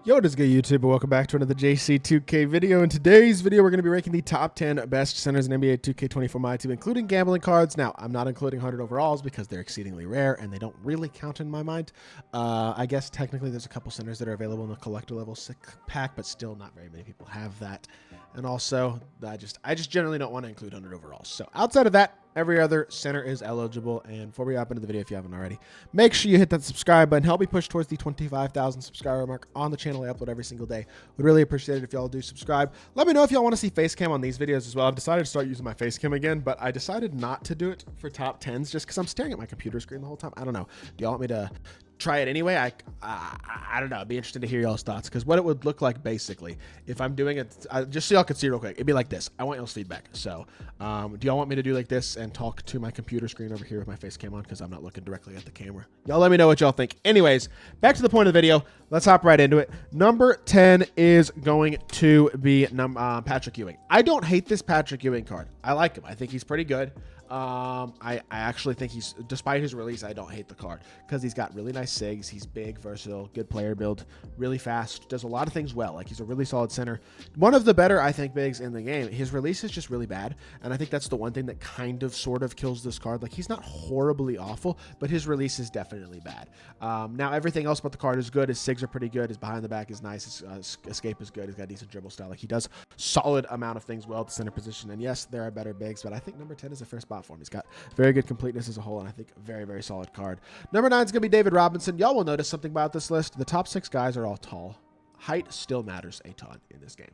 Yo, what is good, YouTube? Welcome back to another JC2K video. In today's video, we're going to be ranking the top 10 best centers in NBA 2K24 MyTEAM, including gambling cards. Now, I'm not including 100 overalls because they're exceedingly rare and they don't really count in my mind. I guess technically there's a couple centers that are available in the collector level 6 pack, but still not very many people have that. And also, I just generally don't want to include 100 overalls. So outside of that, every other center is eligible. And before we hop into the video, if you haven't already, make sure you hit that subscribe button. Help me push towards the 25,000 subscriber mark on the channel. I upload every single day. Would really appreciate it if y'all do subscribe. Let me know if y'all want to see face cam on these videos as well. I've decided to start using my face cam again, but I decided not to do it for top 10s just because I'm staring at my computer screen the whole time. I don't know. Do y'all want me to try it anyway? I don't know. It'd be interesting to hear y'all's thoughts, because what it would look like basically if I'm doing it, just so y'all can see real quick, it'd be like this. I want y'all's feedback. So do y'all want me to do like this and talk to my computer screen over here with my face cam on, because I'm not looking directly at the camera? Y'all let me know what y'all think. Anyways, back to the point of the video. Let's hop right into it. Number 10 is going to be Patrick Ewing. I don't hate this Patrick Ewing card. I like him. I think he's pretty good. I actually think despite his release, I don't hate the card because he's got really nice sigs. He's big, versatile, good player build, really fast, does a lot of things well. Like, he's a really solid center. One of the better, I think, bigs in the game. His release is just really bad, and I think that's the one thing that kind of sort of kills this card. Like, he's not horribly awful, but his release is definitely bad. Now everything else about the card is good. His sigs are pretty good. His behind the back is nice. His escape is good. He's got decent dribble style. Like, he does solid amount of things well at the center position. And yes, there are better bigs, but I think number 10 is a fair spot for him. He's got very good completeness as a whole, and I think very, very solid card. Number 9 is going to be David Robinson. Y'all will notice something about this list. The top 6 guys are all tall. Height still matters a ton in this game.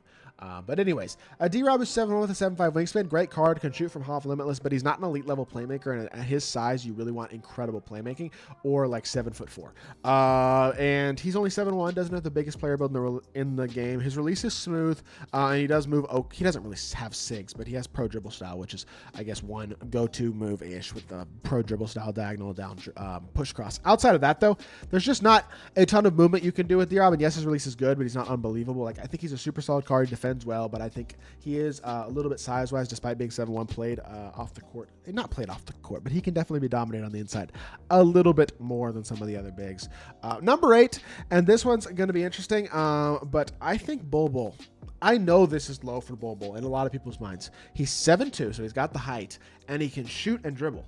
But anyways, D-Rob is 7'1" with a 7'5" wingspan. Great card, can shoot from half limitless, but he's not an elite level playmaker. And at his size, you really want incredible playmaking, or like 7'4". And he's only 7'1", doesn't have the biggest player build in the game. His release is smooth, and he does move. Oh, he doesn't really have sigs, but he has pro dribble style, which is, I guess, one go-to move-ish with the pro dribble style diagonal down push cross. Outside of that, though, there's just not a ton of movement you can do with D-Rob. And yes, his release is good, but he's not unbelievable. Like, I think he's a super solid card. He defends well, but I think he is a little bit size-wise, despite being 7'1", played off the court. Not played off the court, but he can definitely be dominated on the inside a little bit more than some of the other bigs. Number 8, and this one's going to be interesting, but I think Bol. I know this is low for Bol in a lot of people's minds. He's 7'2", so he's got the height, and he can shoot and dribble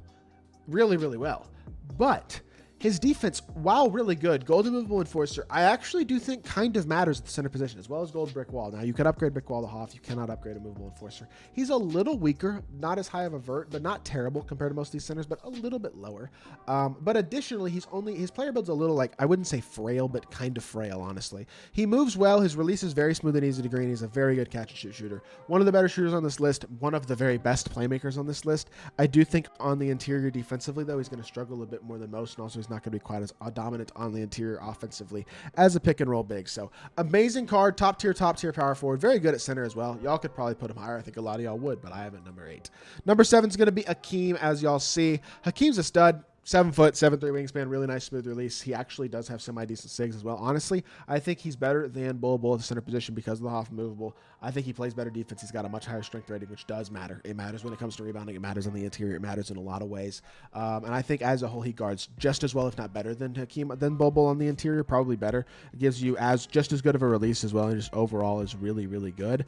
really, really well. But his defense, while really good, gold immovable enforcer, I actually do think kind of matters at the center position, as well as gold brick wall. Now, you can upgrade brick wall to Hoff. You cannot upgrade a movable enforcer. He's a little weaker, not as high of a vert, but not terrible compared to most of these centers, but a little bit lower. But additionally, his player build's a little, like, I wouldn't say frail, but kind of frail, honestly. He moves well. His release is very smooth and easy to green. He's a very good catch and shoot shooter. One of the better shooters on this list, one of the very best playmakers on this list. I do think on the interior defensively, though, he's going to struggle a bit more than most, and also he's not going to be quite as dominant on the interior offensively as a pick and roll big. So amazing card, top tier power forward, very good at center as well. Y'all could probably put him higher. I think a lot of y'all would, but I have it number 8. Number 7 is going to be Hakeem, as y'all see. Hakeem's a stud. 7 foot, 7'3" wingspan, really nice smooth release. He actually does have semi-decent sigs as well. Honestly, I think he's better than Bol at the center position because of the Hoff movable. I think he plays better defense. He's got a much higher strength rating, which does matter. It matters when it comes to rebounding. It matters on the interior. It matters in a lot of ways. And I think as a whole, he guards just as well, if not better, than Bol on the interior. Probably better. It gives you just as good of a release as well, and just overall is really, really good.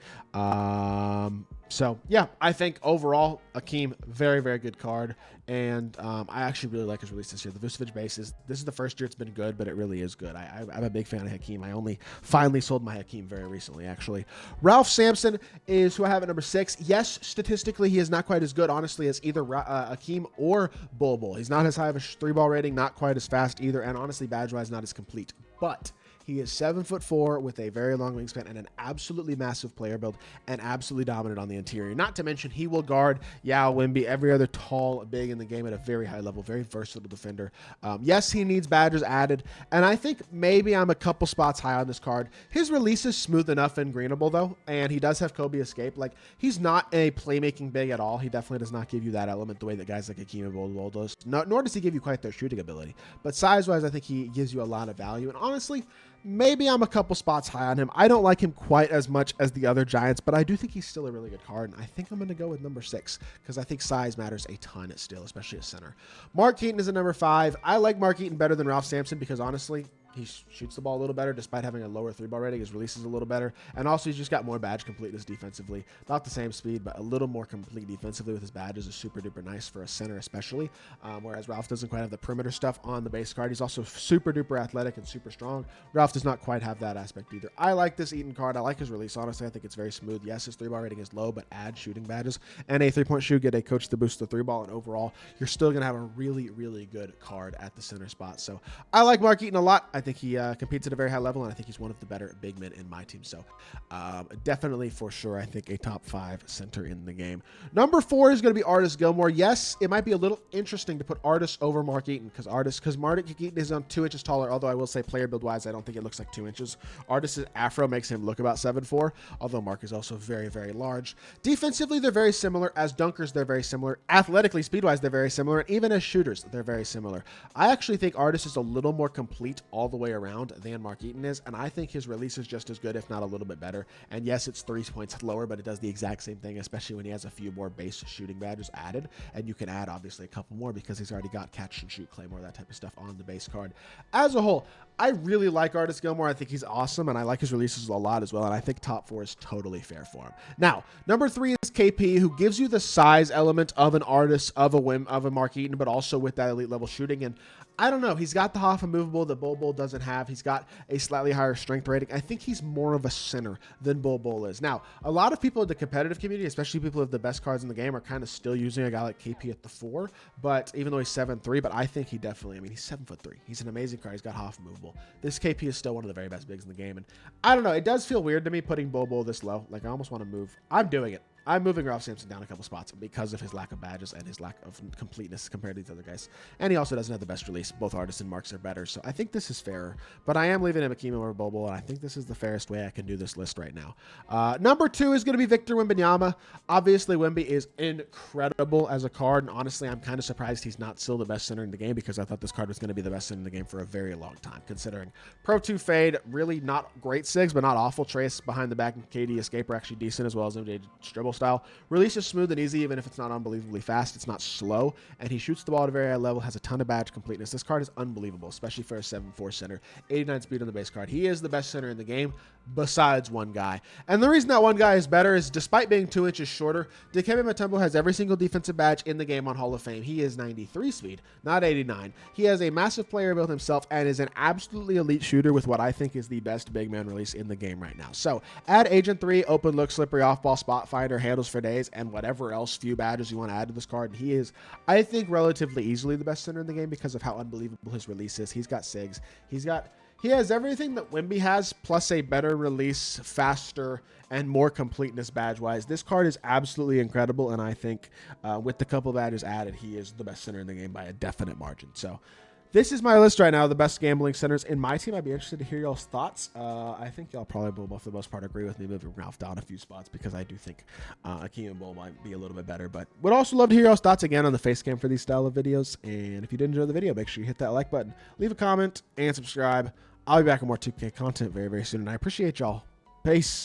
So yeah, I think overall Hakeem, very, very good card. And I actually really like his release this year. The Vucevic base this is the first year it's been good, but it really is good. I'm a big fan of Hakeem. I only finally sold my Hakeem very recently, actually. Ralph Sampson is who I have at number 6. Yes, statistically, he is not quite as good, honestly, as either Hakeem or Bol. He's not as high of a 3-ball rating, not quite as fast either, and honestly, badge-wise, not as complete. But he is 7'4" with a very long wingspan and an absolutely massive player build, and absolutely dominant on the interior. Not to mention, he will guard Yao, Wemby, every other tall big in the game at a very high level. Very versatile defender. Yes, he needs badges added, and I think maybe I'm a couple spots high on this card. His release is smooth enough and greenable, though, and he does have Kobe escape. Like, he's not a playmaking big at all. He definitely does not give you that element the way that guys like Hakeem and Bol does. Nor does he give you quite their shooting ability. But size-wise, I think he gives you a lot of value, and honestly, maybe I'm a couple spots high on him. I don't like him quite as much as the other Giants, but I do think he's still a really good card, and I think I'm going to go with number 6 because I think size matters a ton still, especially at center. Mark Eaton is at number 5. I like Mark Eaton better than Ralph Sampson because, honestly, He shoots the ball a little better despite having a lower 3-ball rating. His release is a little better. And also, he's just got more badge completeness defensively. Not the same speed, but a little more complete defensively with his badges is super duper nice for a center especially. Whereas Ralph doesn't quite have the perimeter stuff on the base card. He's also super duper athletic and super strong. Ralph does not quite have that aspect either. I like this Eaton card. I like his release. Honestly, I think it's very smooth. Yes, his 3-ball rating is low, but add shooting badges and a 3-point shoot, get a coach to boost the 3-ball, and overall, you're still going to have a really, really good card at the center spot. So I like Mark Eaton a lot. I think he competes at a very high level, and I think he's one of the better big men in my team. So definitely, for sure, I think a top 5 center in the game. Number 4 is going to be Artis Gilmore. Yes, it might be a little interesting to put Artis over Mark Eaton because Mark Eaton is on 2 inches taller, although I will say player build wise, I don't think it looks like 2 inches. Artis' afro makes him look about 7'4", although Mark is also very, very large. Defensively, they're very similar. As dunkers, they're very similar. Athletically, speed-wise, they're very similar. And even as shooters, they're very similar. I actually think Artis is a little more complete all the way around than Mark Eaton is, and I think his release is just as good, if not a little bit better. And yes, it's 3 points lower, but it does the exact same thing, especially when he has a few more base shooting badges added. And you can add, obviously, a couple more because he's already got catch and shoot, claymore, that type of stuff on the base card. As a whole, I really like Artis Gilmore. I think he's awesome, and I like his releases a lot as well, and I think top 4 is totally fair for him. Now, number 3 is KP, who gives you the size element of an Artis, of a Mark Eaton, but also with that elite level shooting. And I don't know, he's got the half movable that Bol doesn't have. He's got a slightly higher strength rating. I think he's more of a center than Bol is. Now, a lot of people in the competitive community, especially people with the best cards in the game, are kind of still using a guy like KP at the 4, but even though he's 7'3", but I think he definitely, I mean, he's 7'3". He's an amazing card. He's got half movable. This KP is still one of the very best bigs in the game, and I don't know, it does feel weird to me putting Bol this low. Like, I almost want to move. I'm doing it. I'm moving Ralph Sampson down a couple spots because of his lack of badges and his lack of completeness compared to these other guys. And he also doesn't have the best release. Both Artis and Marks are better, so I think this is fairer. But I am leaving him Akeem over Bol, and I think this is the fairest way I can do this list right now. Number 2 is going to be Victor Wembanyama. Obviously, Wemby is incredible as a card, and honestly, I'm kind of surprised he's not still the best center in the game because I thought this card was going to be the best center in the game for a very long time, considering Pro 2 fade, really not great sigs, but not awful. Trace behind the back and KD escape are actually decent, as well as MJ dribble style. Release is smooth and easy, even if it's not unbelievably fast. It's not slow, and he shoots the ball at a very high level, has a ton of badge completeness. This card is unbelievable, especially for a 7'4" center. 89 speed on the base card. He is the best center in the game, besides one guy. And the reason that one guy is better is, despite being 2 inches shorter, Dikembe Mutombo has every single defensive badge in the game on Hall of Fame. He is 93 speed, not 89. He has a massive player build himself and is an absolutely elite shooter with what I think is the best big man release in the game right now. So add Agent 3, open look, slippery off ball, spot finder, handles for days, and whatever else few badges you want to add to this card. And he is, I think, relatively easily the best center in the game because of how unbelievable his release is. He's got SIGs. He has everything that Wemby has, plus a better release, faster, and more completeness badge-wise. This card is absolutely incredible, and I think with the couple badges added, he is the best center in the game by a definite margin. So this is my list right now, the best gambling centers in my team. I'd be interested to hear y'all's thoughts. I think y'all probably will, for the most part, agree with me moving Ralph down a few spots because I do think Akeem and Bol might be a little bit better. But would also love to hear y'all's thoughts again on the face cam for these style of videos. And if you did enjoy the video, make sure you hit that like button, leave a comment, and subscribe. I'll be back with more 2K content very, very soon, and I appreciate y'all. Peace.